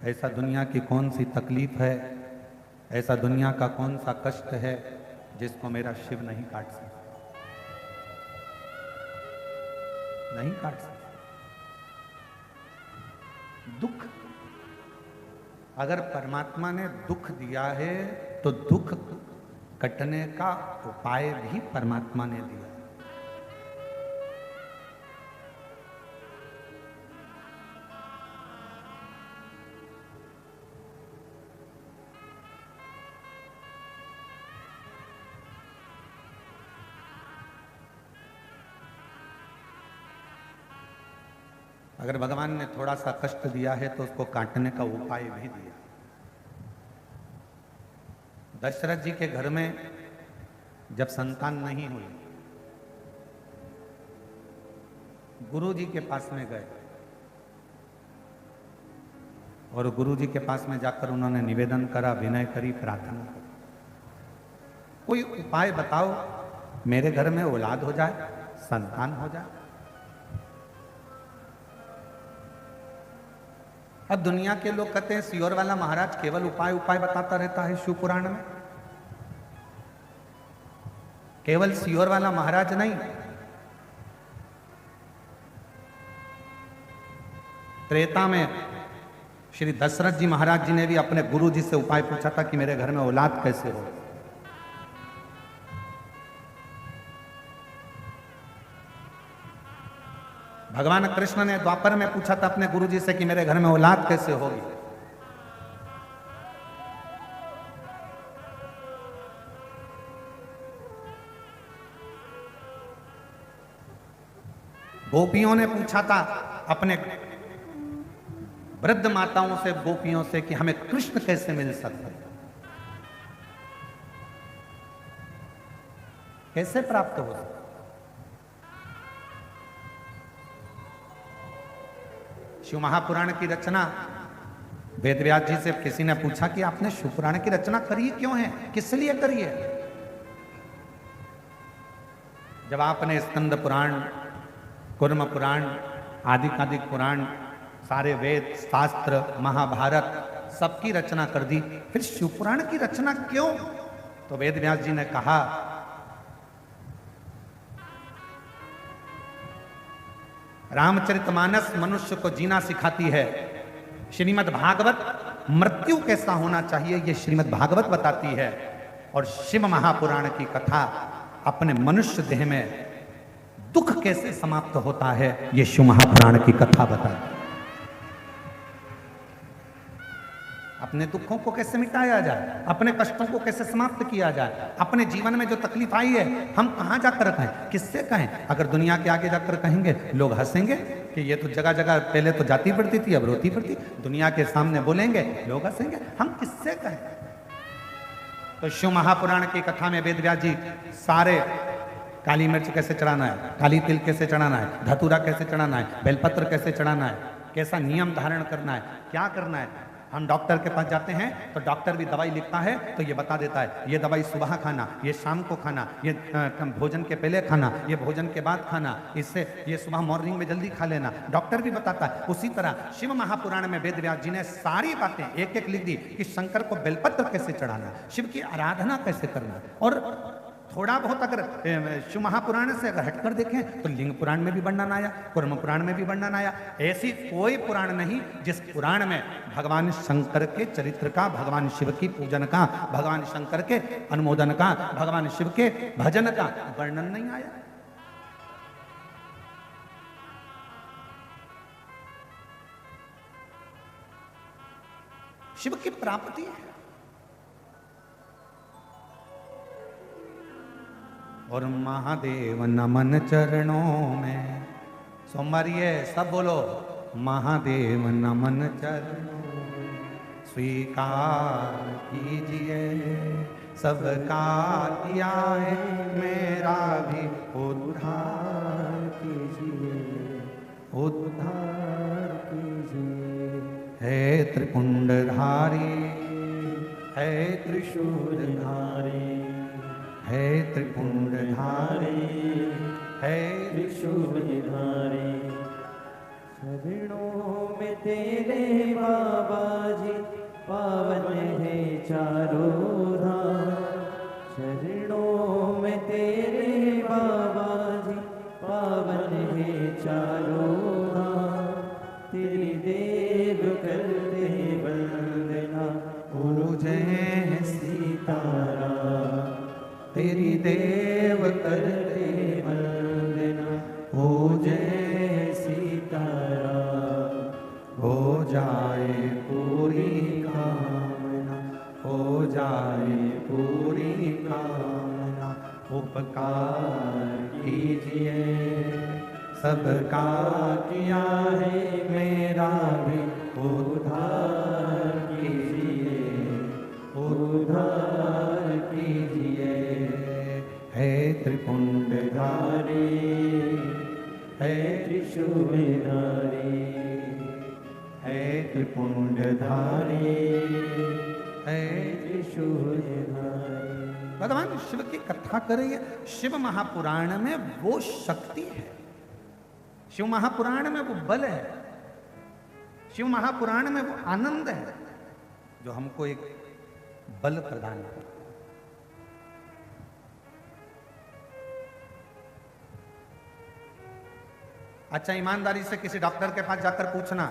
ऐसा दुनिया की कौन सी तकलीफ है, ऐसा दुनिया का कौन सा कष्ट है जिसको मेरा शिव नहीं काट सकता? नहीं काट सकता। दुख, अगर परमात्मा ने दुख दिया है तो दुख कटने का उपाय भी परमात्मा ने दिया। अगर भगवान ने थोड़ा सा कष्ट दिया है तो उसको काटने का उपाय भी दिया। दशरथ जी के घर में जब संतान नहीं हुई, गुरु जी के पास में गए और गुरु जी के पास में जाकर उन्होंने निवेदन करा, विनय करी, प्रार्थना करी, कोई उपाय बताओ मेरे घर में औलाद हो जाए, संतान हो जाए। अब दुनिया के लोग कहते हैं सियोर वाला महाराज केवल उपाय उपाय बताता रहता है शिव पुराण में। केवल सियोर वाला महाराज नहीं, त्रेता में श्री दशरथ जी महाराज जी ने भी अपने गुरु जी से उपाय पूछा था कि मेरे घर में औलाद कैसे हो। भगवान कृष्ण ने द्वापर में पूछा था अपने गुरु जी से कि मेरे घर में औलाद कैसे होगी। गोपियों ने पूछा था अपने वृद्ध माताओं से, गोपियों से कि हमें कृष्ण कैसे मिल सकते हैं, कैसे प्राप्त हो सकते। शिव महापुराण की रचना वेद व्यास जी से किसी ने पूछा कि आपने शिव पुराण की रचना करी क्यों है, किस लिए करी है। जब आपने स्कंद पुराण, कुर्म पुराण, आदिकादिक पुराण, सारे वेद शास्त्र, महाभारत सबकी रचना कर दी, फिर शिव पुराण की रचना क्यों। तो वेद व्यास जी ने कहा रामचरितमानस मनुष्य को जीना सिखाती है, श्रीमद् भागवत मृत्यु कैसा होना चाहिए ये श्रीमद् भागवत बताती है, और शिव महापुराण की कथा अपने मनुष्य देह में दुख कैसे समाप्त होता है ये शिव महापुराण की कथा बताती है। अपने दुखों को कैसे मिटाया जाए, अपने कष्टों को कैसे समाप्त किया जाए, अपने जीवन में जो तकलीफ आई है हम कहां जाकर कहें, किससे कहें। अगर दुनिया के आगे जाकर कहेंगे लोग हंसेंगे कि ये तो जगह जगह पहले तो जाती पड़ती थी अब रोती पड़ती। दुनिया के सामने बोलेंगे लोग हंसेंगे, हम किससे कहें। तो शिव महापुराण की कथा में वेद व्यास जी सारे काली मिर्च कैसे चढ़ाना है, काली तिल कैसे चढ़ाना है, धतूरा कैसे चढ़ाना है, बेलपत्र कैसे चढ़ाना है, कैसा नियम धारण करना है, क्या करना है। हम डॉक्टर के पास जाते हैं तो डॉक्टर भी दवाई लिखता है तो ये बता देता है ये दवाई सुबह खाना, ये शाम को खाना, ये भोजन के पहले खाना, ये भोजन के बाद खाना, इससे ये सुबह मॉर्निंग में जल्दी खा लेना, डॉक्टर भी बताता है। उसी तरह शिव महापुराण में वेद व्यास जी ने सारी बातें एक एक लिख दी कि शंकर को बेलपत्र कैसे चढ़ाना, शिव की आराधना कैसे करना। और थोड़ा बहुत अगर शिव महापुराण से अगर हटकर देखें तो लिंग पुराण में भी वर्णन आया, कुर्म पुराण में भी वर्णन आया। ऐसी कोई पुराण नहीं जिस पुराण में भगवान शंकर के चरित्र का, भगवान शिव की पूजन का, भगवान शंकर के अनुमोदन का, भगवान शिव के भजन का वर्णन नहीं आया। शिव की प्राप्ति है और महादेव नमन चरणों में। सोमवार ये सब बोलो महादेव नमन चरणों स्वीकार कीजिए, सबका किया है मेरा भी उद्धार कीजिए, उद्धार कीजिए। है त्रिपुंडधारी, है त्रिशूलधारी, है त्रिपुंडधारी, है त्रिशूलधारी। शरणों में तेरे बाबा जी पावन है चारों धाम। शरणों में तेरे बाबा जी पावन है चारों धाम। तेरी देव करते वंदना हो जय सीताराम। तेरी देव करते वंदना हो जय सीताराम। हो जाए पूरी कामना, हो जाए पूरी कामना। उपकार कीजिए, सबका किया है मेरा भी उद्धार कीजिए, उद्धार त्रिशूलधारी है त्रिपुंडधारी है त्रिशूलधारी। भगवान शिव की कथा करिए। शिव महापुराण में वो शक्ति है, शिव महापुराण में वो बल है, शिव महापुराण में वो आनंद है जो हमको एक बल प्रदान करता है। अच्छा, ईमानदारी से किसी डॉक्टर के पास जाकर पूछना,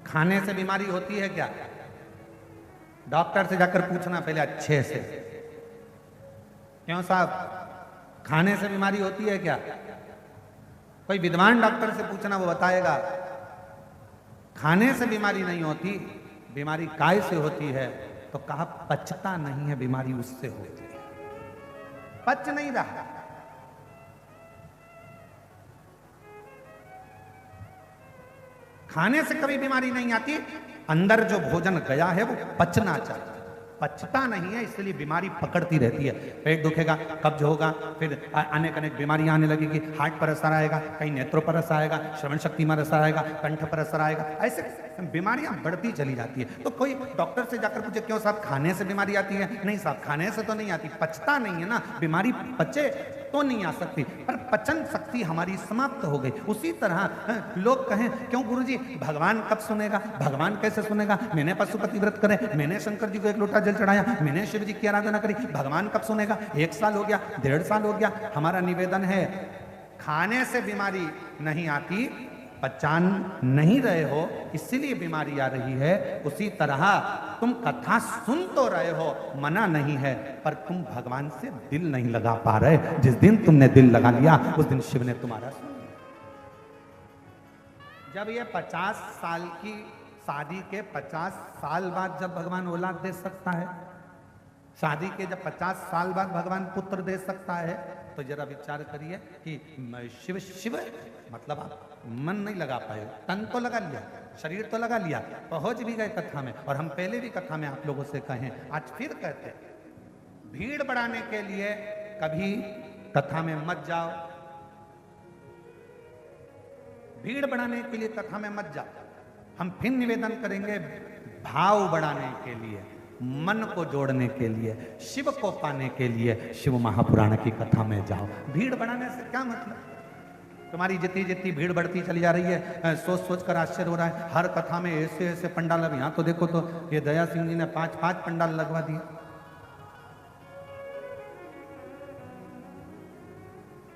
खाने से बीमारी होती है क्या? डॉक्टर से जाकर पूछना पहले अच्छे से, क्यों साहब खाने से बीमारी होती है क्या? कोई विद्वान डॉक्टर से पूछना, वो बताएगा खाने से बीमारी नहीं होती, बीमारी काय से होती है। तो कहा पचता नहीं है, बीमारी उससे होती है, पच नहीं रहा। खाने से कभी बीमारी नहीं आती, अंदर जो भोजन गया है वो पचना चाहिए, पचता नहीं है, इसलिए बीमारी पकड़ती रहती है। पेट दुखेगा, कब्ज होगा, फिर अनेक अनेक बीमारियां आने लगेगी, हार्ट पर असर आएगा, कहीं नेत्रों पर असर आएगा, श्रवण शक्ति में असर आएगा, कंठ पर असर आएगा, ऐसे बीमारियां बढ़ती चली जाती है। तो कोई डॉक्टर से जाकर पूछे क्यों साहब खाने से बीमारी आती है? नहीं साहब खाने से तो नहीं आती, पचता नहीं है ना, बीमारी पचे तो नहीं आ सकती, पर पचन शक्ति हमारी समाप्त हो गई। उसी तरह लोग कहें क्यों गुरुजी भगवान कब सुनेगा, भगवान कैसे सुनेगा? मैंने पशुपति व्रत करे, मैंने शंकर जी को 1 लोटा जल चढ़ाया, मैंने शिव जी की आराधना करी, भगवान कब सुनेगा? 1 साल हो गया, 1.5 साल हो गया। हमारा निवेदन है, खाने से बीमारी नहीं आती, पहचान नहीं रहे हो इसीलिए बीमारी आ रही है। उसी तरह तुम कथा सुन तो रहे हो, मना नहीं है, पर तुम भगवान से दिल नहीं लगा पा रहे। जिस दिन तुमने दिल लगा लिया उस दिन शिव ने तुम्हारा सुन लिया। जब ये 50 साल की शादी के 50 साल बाद जब भगवान औलाद दे सकता है, शादी के जब 50 साल बाद भगवान पुत्र दे सकता है, तो जरा विचार करिए कि शिव शिव मतलब आप मन नहीं लगा पाए, तन तो लगा लिया, शरीर तो लगा लिया, पहुंच भी गए कथा में। और हम पहले भी कथा में आप लोगों से कहें, आज फिर कहते हैं, भीड़ बढ़ाने के लिए कभी कथा में मत जाओ, भीड़ बढ़ाने के लिए कथा में मत जाओ। हम फिर निवेदन करेंगे, भाव बढ़ाने के लिए, मन को जोड़ने के लिए, शिव को पाने के लिए शिव महापुराण की कथा में जाओ। भीड़ बढ़ाने से क्या मतलब? तुम्हारी जितनी जितनी भीड़ बढ़ती चली जा रही है, सोच सोच कर आश्चर्य हो रहा है। हर कथा में ऐसे ऐसे पंडाल, अब यहाँ तो देखो तो ये दया सिंह जी ने 5-5 पंडाल लगवा दिए।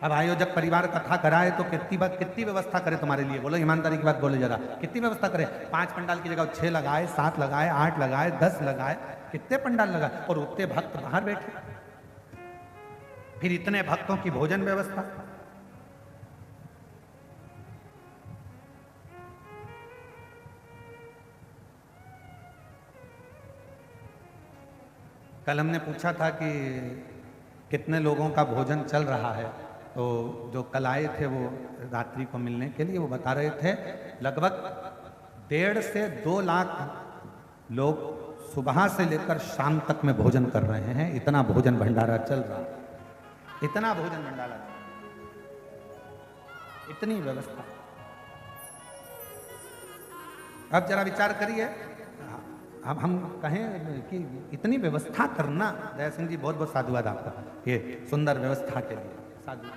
अब आयोजक परिवार कथा कराए तो कितनी व्यवस्था करे तुम्हारे लिए? बोलो ईमानदारी की बात बोले जरा, कितनी व्यवस्था करे? 5 पंडाल की जगह 6 लगाए, 7 लगाए, 8 लगाए, 10 लगाए, कितने पंडाल लगाए, और उतने भक्त बाहर बैठे, फिर इतने भक्तों की भोजन व्यवस्था। कल हमने पूछा था कि कितने लोगों का भोजन चल रहा है, तो जो कल आए थे वो रात्रि को मिलने के लिए, वो बता रहे थे लगभग 1.5 से 2 लाख लोग सुबह से लेकर शाम तक में भोजन कर रहे हैं। इतना भोजन भंडारा चल रहा है, इतना भोजन भंडारा, इतनी व्यवस्था। अब जरा विचार करिए, अब हम कहें कि इतनी व्यवस्था करना, दया सिंह जी बहुत बहुत साधुवाद आपका, ये सुंदर व्यवस्था के लिए साधु।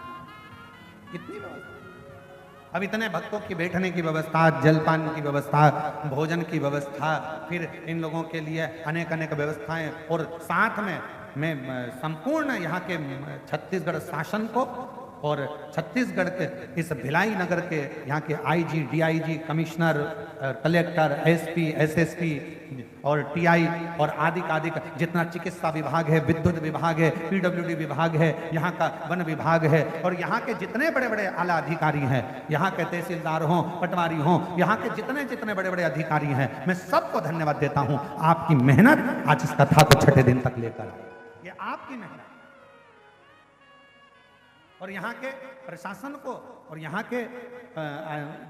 इतनी व्यवस्था, अब इतने भक्तों की बैठने की व्यवस्था, जलपान की व्यवस्था, भोजन की व्यवस्था, फिर इन लोगों के लिए अनेक अनेक व्यवस्थाएं, और साथ में मैं संपूर्ण यहाँ के छत्तीसगढ़ शासन को और छत्तीसगढ़ के इस भिलाई नगर के यहाँ के IG, DIG, commissioner, collector, SP, SSP और टीआई और आदि जितना चिकित्सा विभाग है, विद्युत विभाग है, पीडब्ल्यूडी विभाग है, यहाँ का वन विभाग है, और यहाँ के जितने बड़े बड़े आला अधिकारी हैं, यहाँ के तहसीलदार हों, पटवारी हों, यहाँ के जितने जितने बड़े बड़े अधिकारी हैं, मैं सबको धन्यवाद देता हूँ। आपकी मेहनत आज इस कथा को 6ठे दिन तक लेकर, ये आपकी मेहनत। और यहाँ के प्रशासन को और यहाँ के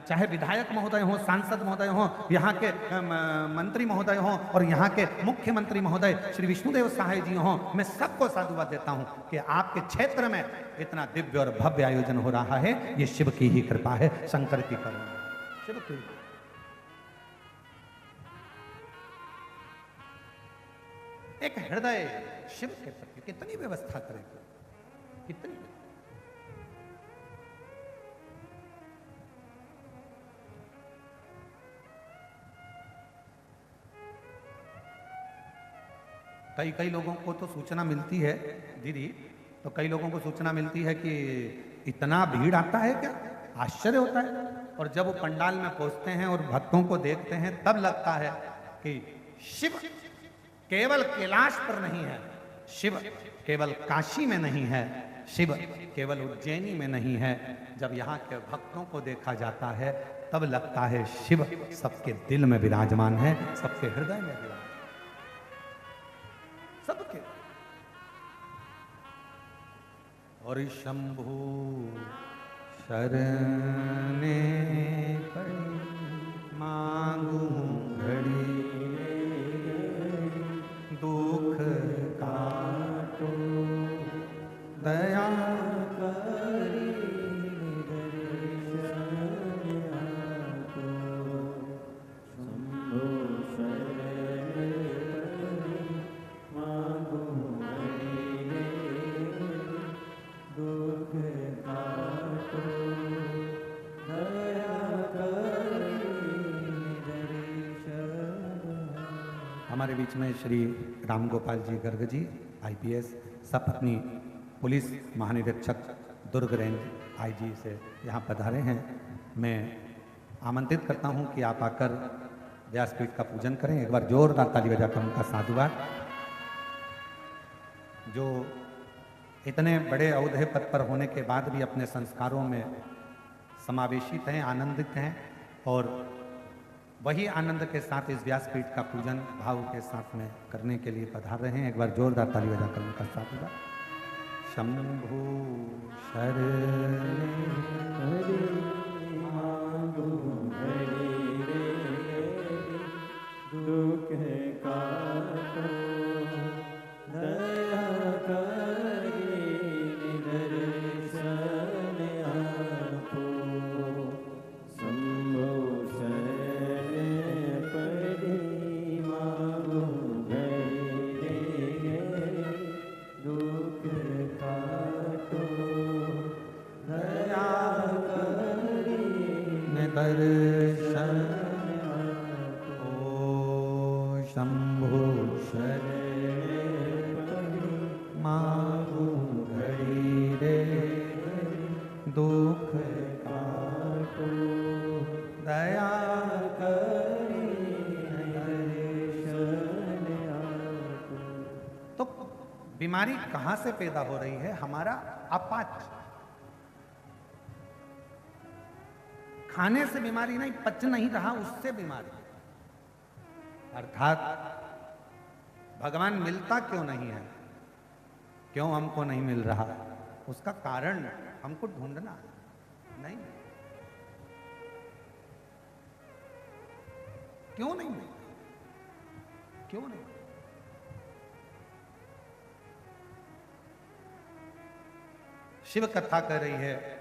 चाहे विधायक महोदय हों, सांसद महोदय हों, यहाँ के मंत्री महोदय हों और यहाँ के मुख्यमंत्री महोदय श्री विष्णुदेव सहाय जी हों, मैं सबको साधुवाद देता हूँ कि आपके क्षेत्र में इतना दिव्य और भव्य आयोजन हो रहा है। ये शिव की ही कृपा है, शंकर की करुणा, शिव की। एक हृदय शिव के प्रति कितनी व्यवस्था करेगी, कितनी। कई लोगों को तो सूचना मिलती है दीदी, तो कई लोगों को सूचना मिलती है कि इतना भीड़ आता है क्या, आश्चर्य होता है। और जब वो पंडाल में पहुंचते हैं और भक्तों को देखते हैं तब लगता है कि शिव केवल कैलाश पर नहीं है, शिव केवल काशी में नहीं है, शिव केवल उज्जैनी में नहीं है। जब यहाँ के भक्तों को देखा जाता है तब लगता है शिव सबके दिल में विराजमान है, सबके हृदय में विराजमान, सबके। और शंभु शरणे पड़ी मांगू घड़ी, दुख काटो दया करी, हमारे बीच में श्री राम गोपाल जी गर्ग जी IPS सब अपनी पुलिस महानिरीक्षक दुर्ग रेंज IG से यहाँ पधारे हैं। मैं आमंत्रित करता हूँ कि आप आकर व्यासपीठ का पूजन करें। एक बार जोरदार ताली बजाकर उनका साधुवाद। जो इतने बड़े औहदे पद पर होने के बाद भी अपने संस्कारों में समावेशित हैं, आनंदित हैं और वही आनंद के साथ इस व्यासपीठ का पूजन भाव के साथ में करने के लिए पधार रहे हैं। एक बार जोरदार ताली बजाकर उनका साधुवाद। शंभु शरणे मांगू घड़ी, दुख काटो दया करी, दर्शन आपो। शंभु दर्शन ओ शंभु शरणे मांगू घड़ी रे, दुख काटो दया करी, दर्शन आपो। तो बीमारी कहां से पैदा हो रही है? हमारा अपाच, खाने से बीमारी नहीं, पच नहीं रहा उससे बीमारी। अर्थात भगवान मिलता क्यों नहीं है, क्यों हमको नहीं मिल रहा, उसका कारण हमको ढूंढना नहीं। क्यों नहीं मिल, क्यों नहीं? शिव कथा कह रही है,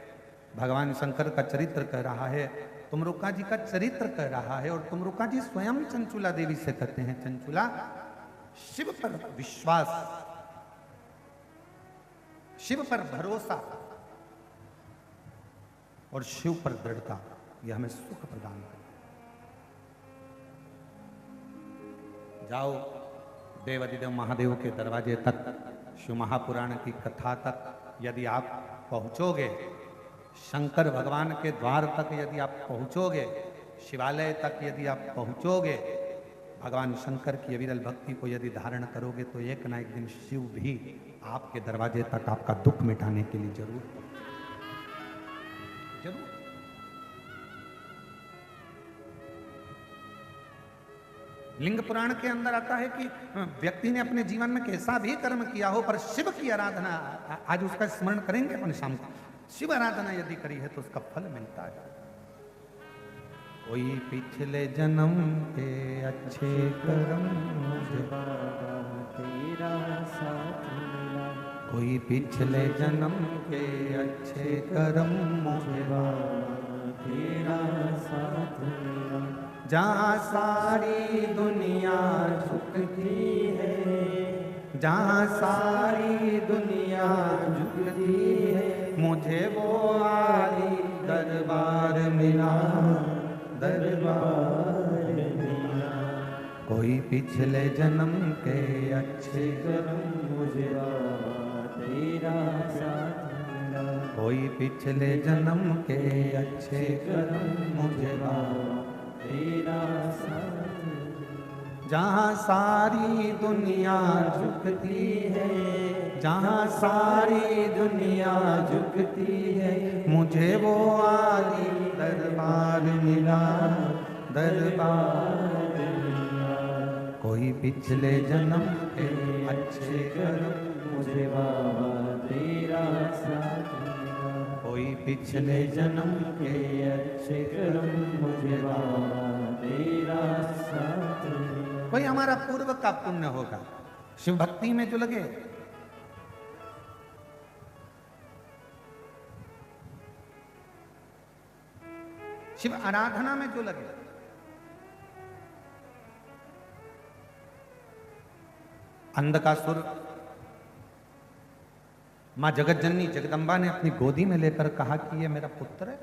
भगवान शंकर का चरित्र कह रहा है, तुमरुका जी का चरित्र कह रहा है। और तुमरुका जी स्वयं चंचुला देवी से कहते हैं, चंचुला शिव पर विश्वास, शिव पर भरोसा और शिव पर दृढ़ता, यह हमें सुख प्रदान करे। जाओ देवादिदेव महादेव के दरवाजे तक, शिव महापुराण की कथा तक यदि आप पहुंचोगे, शंकर भगवान के द्वार तक यदि आप पहुंचोगे, शिवालय तक यदि आप पहुंचोगे, भगवान शंकर की अविरल भक्ति को यदि धारण करोगे, तो एक ना एक दिन शिव भी आपके दरवाजे तक आपका दुख मिटाने के लिए जरूर जरूर। लिंग पुराण के अंदर आता है कि व्यक्ति ने अपने जीवन में कैसा भी कर्म किया हो, पर शिव की आराधना, आज उसका स्मरण करेंगे अपन शाम को, शिव आराधना यदि करी है तो उसका फल मिलता है। कोई पिछले जन्म के अच्छे कर्म मुझे बाबा तेरा साथ मिला, कोई पिछले जन्म के अच्छे कर्म मुझे बाबा तेरा साथ मिला। जहाँ सारी दुनिया झुकती है, जहाँ सारी दुनिया झुकती है, मुझे वो आली दरबार मिला, दरबार मिला। कोई पिछले जन्म के अच्छे कर्म मुझे बाबा तेरा साथ मिला, कोई पिछले जन्म के अच्छे कर्म मुझे बाबा तेरा साथ मिला। जहाँ सारी दुनिया झुकती है, जहाँ सारी दुनिया झुकती है, मुझे वो आली दरबार मिला, दरबार मिला। कोई पिछले जन्म के अच्छे कर्म मुझे बाबा तेरा साथ मिला, कोई पिछले जन्म के अच्छे कर्म मुझे बाबा तेरा साथ मिला। कोई हमारा पूर्व का पुण्य होगा, शिव भक्ति में जो लगे, शिव आराधना में जो लगे, अंधकासुर मां जगत जननी जगदम्बा ने अपनी गोदी में लेकर कहा कि ये मेरा पुत्र है,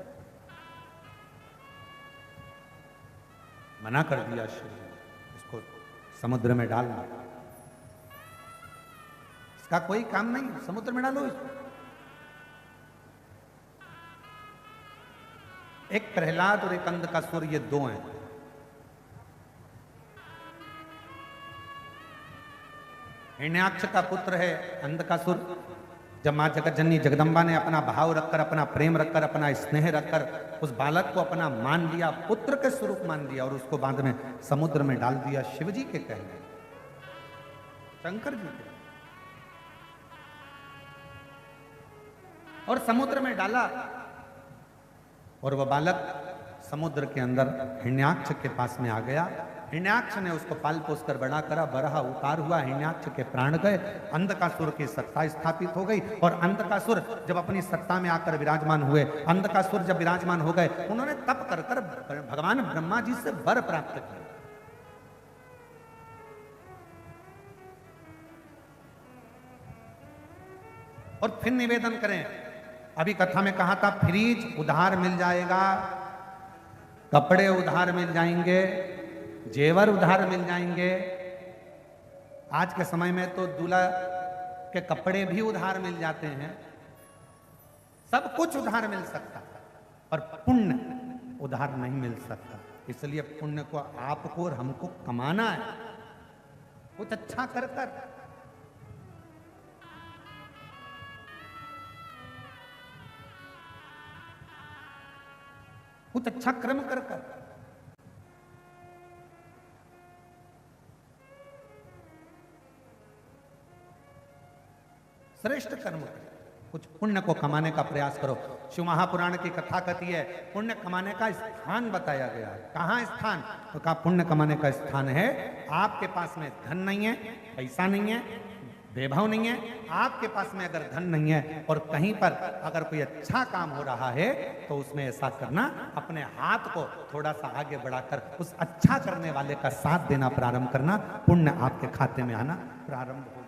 मना कर दिया शिव ने, इसको समुद्र में डालना, इसका कोई काम नहीं, समुद्र में डालो इसको। एक प्रहलाद और एक अंधकासुर, ये दो हैं। हिरण्याक्ष का पुत्र है अंधकासुर। जब मां जगत जननी जगदम्बा ने अपना भाव रखकर, अपना प्रेम रखकर, अपना स्नेह रखकर उस बालक को अपना मान लिया, पुत्र के स्वरूप मान लिया और उसको बाद में समुद्र में डाल दिया, शिव जी के कहने, शंकर जी के, और समुद्र में डाला, और वह बालक समुद्र के अंदर हिरण्याक्ष के पास में आ गया। हिरण्याक्ष ने उसको पाल पोस कर बड़ा करा, बरहा उतार हुआ, हिरण्याक्ष के प्राण गए, अंधकासुर की सत्ता स्थापित हो गई। और अंधकासुर जब अपनी सत्ता में आकर विराजमान हुए, अंधकासुर जब विराजमान हो गए, उन्होंने तप कर कर भगवान ब्रह्मा जी से वर प्राप्त किया। और फिर निवेदन करें, अभी कथा में कहा था फ्रिज उधार मिल जाएगा, कपड़े उधार मिल जाएंगे, जेवर उधार मिल जाएंगे। आज के समय में तो दूल्हा के कपड़े भी उधार मिल जाते हैं, सब कुछ उधार मिल सकता है, पर पुण्य उधार नहीं मिल सकता। इसलिए पुण्य को आपको और हमको कमाना है, कुछ अच्छा कर कर। कुछ अच्छा कर्म कर कर, श्रेष्ठ कर्म करो, कुछ पुण्य को कमाने का प्रयास करो। शिव महापुराण की कथा कहती है पुण्य कमाने का स्थान बताया गया है। कहाँ स्थान? तो कहा पुण्य कमाने का स्थान है, आपके पास में धन नहीं है, पैसा नहीं है, वैभव नहीं है, आपके पास में अगर धन नहीं है और कहीं पर अगर कोई अच्छा काम हो रहा है तो उसमें ऐसा करना, अपने हाथ को थोड़ा सा आगे बढ़ाकर उस अच्छा करने वाले का साथ देना प्रारंभ करना, पुण्य आपके खाते में आना प्रारंभ हो।